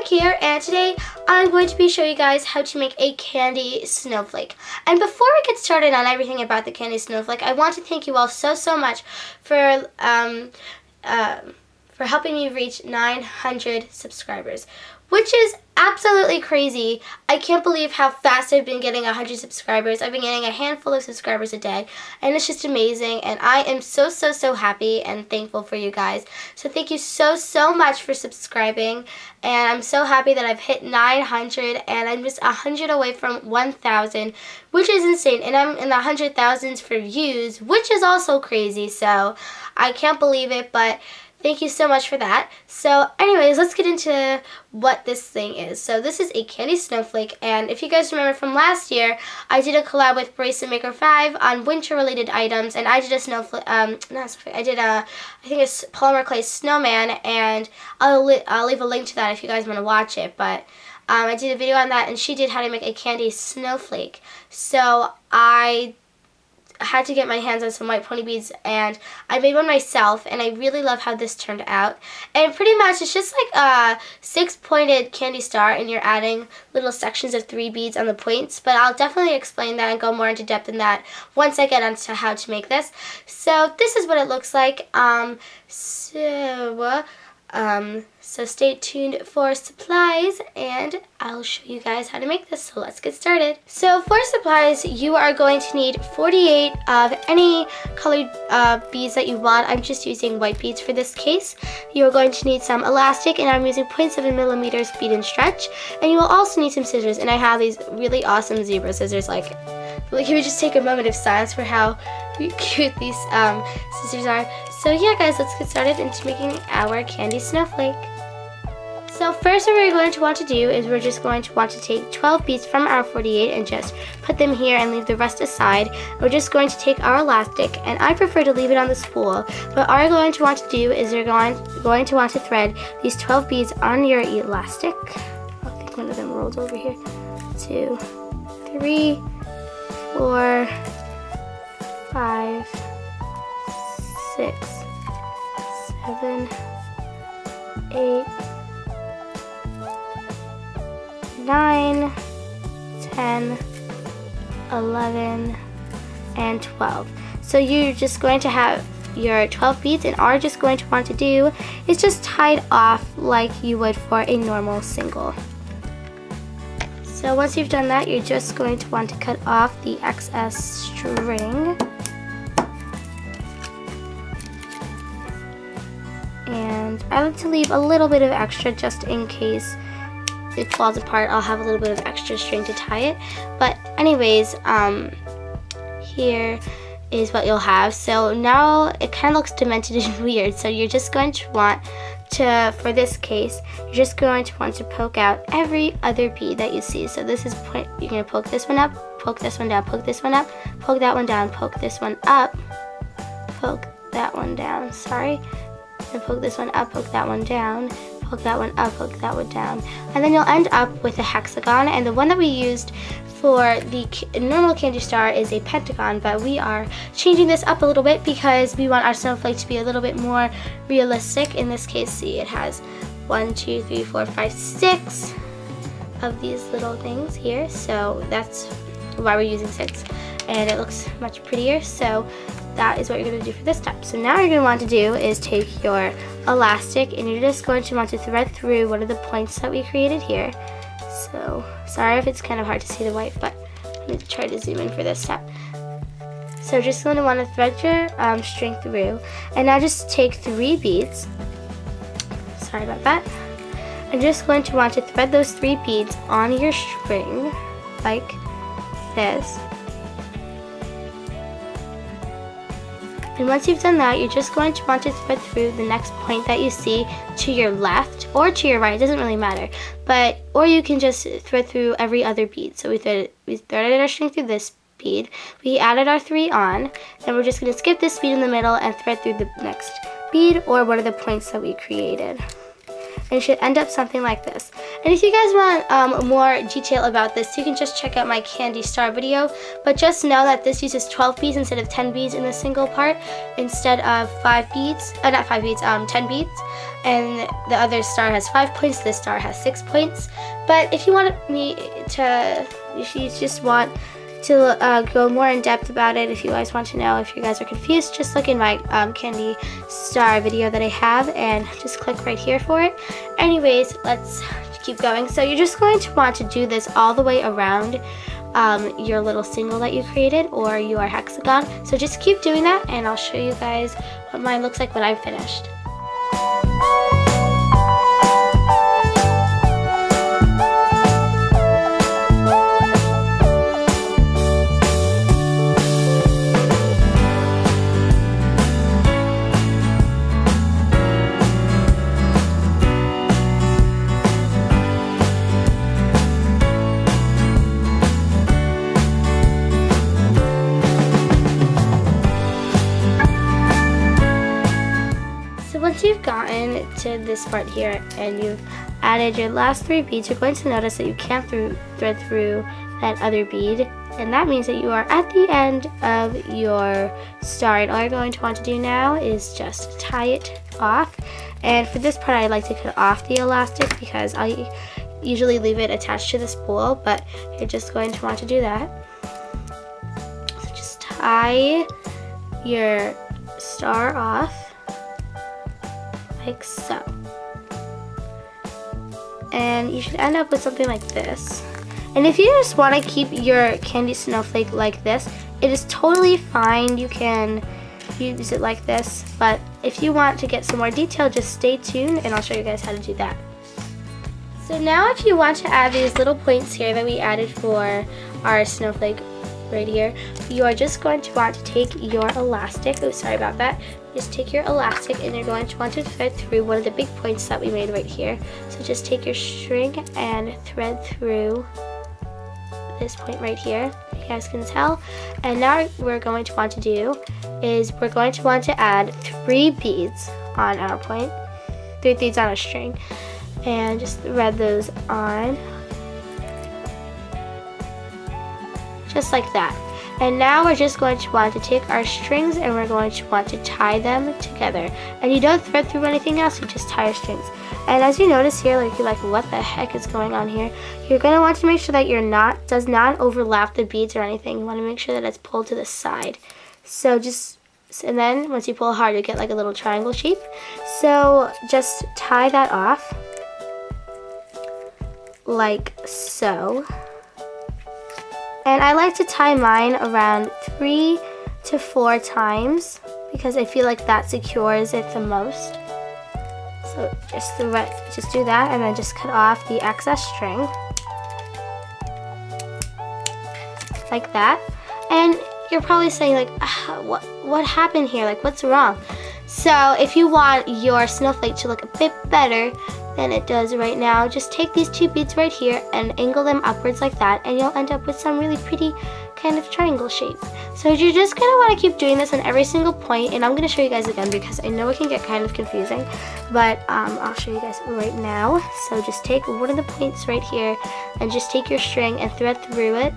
Snowflake here, and today I'm going to be showing you guys how to make a candy snowflake. And before we get started on everything about the candy snowflake, I want to thank you all so much for helping me reach 900 subscribers, which is absolutely crazy. I can't believe how fast I've been getting 100 subscribers. I've been getting a handful of subscribers a day, and it's just amazing, and I am so happy and thankful for you guys. So thank you so much for subscribing, and I'm so happy that I've hit 900, and I'm just 100 away from 1,000, which is insane, and I'm in the 100,000s for views, which is also crazy, so I can't believe it, but thank you so much for that. So anyways, let's get into what this thing is. So this is a candy snowflake, and if you guys remember from last year, I did a collab with Bracelet Maker 5 on winter related items, and I did a snowflake, I did a, I think it's polymer clay snowman, and I'll leave a link to that if you guys want to watch it, but I did a video on that, and she did how to make a candy snowflake. So I had to get my hands on some white pony beads, and I made one myself, and I really love how this turned out. And pretty much it's just like a 6-pointed candy star, and you're adding little sections of 3 beads on the points, but I'll definitely explain that and go more into depth in that once I get onto how to make this. So this is what it looks like. So stay tuned for supplies, and I'll show you guys how to make this. So let's get started. So for supplies, you are going to need 48 of any colored beads that you want. I'm just using white beads for this case. You are going to need some elastic, and I'm using 0.7mm speed and stretch. And you will also need some scissors, and I have these really awesome zebra scissors. Like you would just take a moment of silence for how cute these scissors are. So yeah guys, let's get started into making our candy snowflake. So first what we're going to want to do is we're just going to want to take 12 beads from our 48 and just put them here and leave the rest aside. We're just going to take our elastic, and I prefer to leave it on the spool, but all you're going to want to do is you're going to want to thread these 12 beads on your elastic. I think one of them rolled over here. 2, 3, 4, 5, 6, 7, 8, 9, 10, 11, and 12. So you're just going to have your 12 beads, and all you're just going to want to do is just tie it off like you would for a normal single. So once you've done that, you're just going to want to cut off the excess string. And I like to leave a little bit of extra just in case it falls apart. I'll have a little bit of extra string to tie it. But anyways, here is what you'll have. So now it kind of looks demented and weird. So you're just going to want to, for this case, you're just going to want to poke out every other bead that you see. So this is you're going to poke this one up, poke this one down, poke this one up, poke that one down, poke this one up, poke that one down, sorry. And poke this one up, poke that one down, poke that one up, poke that one down. And then you'll end up with a hexagon, and the one that we used for the normal candy star is a pentagon, but we are changing this up a little bit because we want our snowflake to be a little bit more realistic. In this case, see, it has 1, 2, 3, 4, 5, 6 of these little things here, so that's why we're using 6, and it looks much prettier. So that is what you're going to do for this step. So now you're going to want to do is take your elastic, and you're just going to want to thread through one of the points that we created here. So sorry if it's kind of hard to see the white, but I'm going to try to zoom in for this step. So just going to want to thread your string through, and now just take 3 beads. Sorry about that. I'm just going to want to thread those 3 beads on your string like this. And once you've done that, you're just going to want to thread through the next point that you see to your left or to your right, it doesn't really matter. Or you can just thread through every other bead. So we threaded our string through this bead, we added our 3 on, then we're just going to skip this bead in the middle and thread through the next bead or one of the points that we created. And it should end up something like this. And if you guys want more detail about this, you can just check out my candy star video. But just know that this uses 12 beads instead of 10 beads in a single part, instead of 5 beads, not 5 beads, 10 beads. And the other star has 5 points, this star has 6 points. But if you want me to, if you just want to go more in depth about it, if you guys want to know, if you guys are confused, just look in my candy star video that I have and just click right here for it. Anyways, let's keep going. So you're just going to want to do this all the way around your little single that you created, or your hexagon. So just keep doing that, and I'll show you guys what mine looks like when I'm finished. Once you've gotten to this part here and you've added your last 3 beads, you're going to notice that you can't thread through that other bead, and that means that you are at the end of your star. And all you're going to want to do now is just tie it off. And for this part, I like to cut off the elastic because I usually leave it attached to the spool, but you're just going to want to do that. So just tie your star off like so. And you should end up with something like this. And if you just want to keep your candy snowflake like this, it is totally fine. You can use it like this, but if you want to get some more detail, just stay tuned and I'll show you guys how to do that. So now if you want to add these little points here that we added for our snowflake right here, you are just going to want to take your elastic, oh sorry about that, just take your elastic and you're going to want to thread through one of the big points that we made right here. So just take your string and thread through this point right here, you guys can tell. And now what we're going to want to do is we're going to want to add 3 beads on our point, 3 beads on a string, and just thread those on just like that. And now we're just going to want to take our strings and we're going to want to tie them together. And you don't thread through anything else, you just tie your strings. And as you notice here, like you're like, what the heck is going on here? You're going to want to make sure that your knot does not overlap the beads or anything. You want to make sure that it's pulled to the side. So just, and then once you pull hard, you get like a little triangle shape. So just tie that off like so. And I like to tie mine around 3 to 4 times because I feel like that secures it the most. So just do that and then just cut off the excess string like that. And you're probably saying like, what happened here? Like, what's wrong? So if you want your snowflake to look a bit better than it does right now, just take these 2 beads right here and angle them upwards like that, and you'll end up with some really pretty kind of triangle shape. So you're just going to want to keep doing this on every single point, and I'm going to show you guys again because I know it can get kind of confusing, but I'll show you guys right now. So just take one of the points right here and just take your string and thread through it.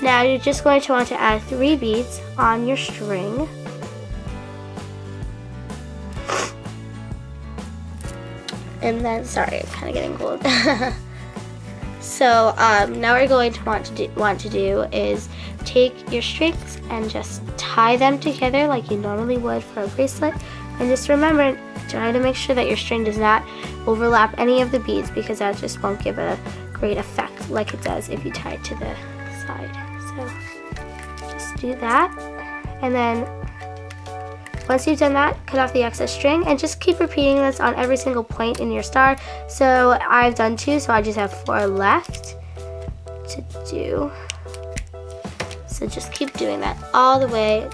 Now you're just going to want to add 3 beads on your string. And then, sorry, I'm kind of getting cold. So now what we're going to want to do is take your strings and just tie them together like you normally would for a bracelet. And just remember, try to make sure that your string does not overlap any of the beads because that just won't give a great effect like it does if you tie it to the side. So just do that, and then once you've done that, cut off the excess string and just keep repeating this on every single point in your star. So I've done 2, so I just have 4 left to do. So just keep doing that all the way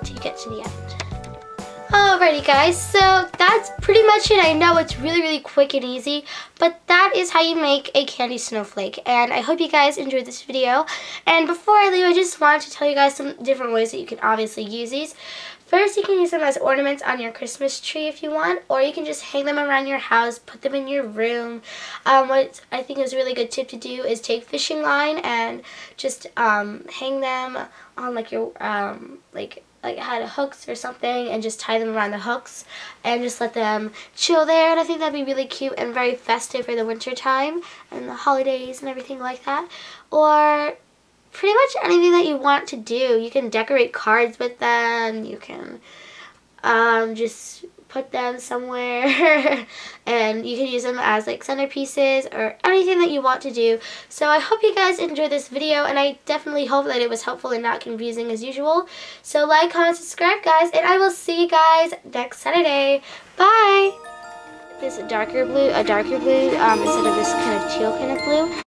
till you get to the end. Alrighty guys, so that's pretty much it. I know it's really quick and easy, but that is how you make a candy snowflake. And I hope you guys enjoyed this video. And before I leave, I just wanted to tell you guys some different ways that you can obviously use these. First, you can use them as ornaments on your Christmas tree if you want, or you can just hang them around your house, put them in your room. What I think is a really good tip to do is take fishing line and just hang them on like your like had hooks or something, and just tie them around the hooks and just let them chill there. And I think that'd be really cute and very festive for the winter time and the holidays and everything like that. Or pretty much anything that you want to do. You can decorate cards with them. You can just put them somewhere and you can use them as like centerpieces or anything that you want to do. So I hope you guys enjoyed this video, and I definitely hope that it was helpful and not confusing as usual. So like, comment, subscribe guys, and I will see you guys next Saturday. Bye! This darker blue instead of this kind of teal kind of blue.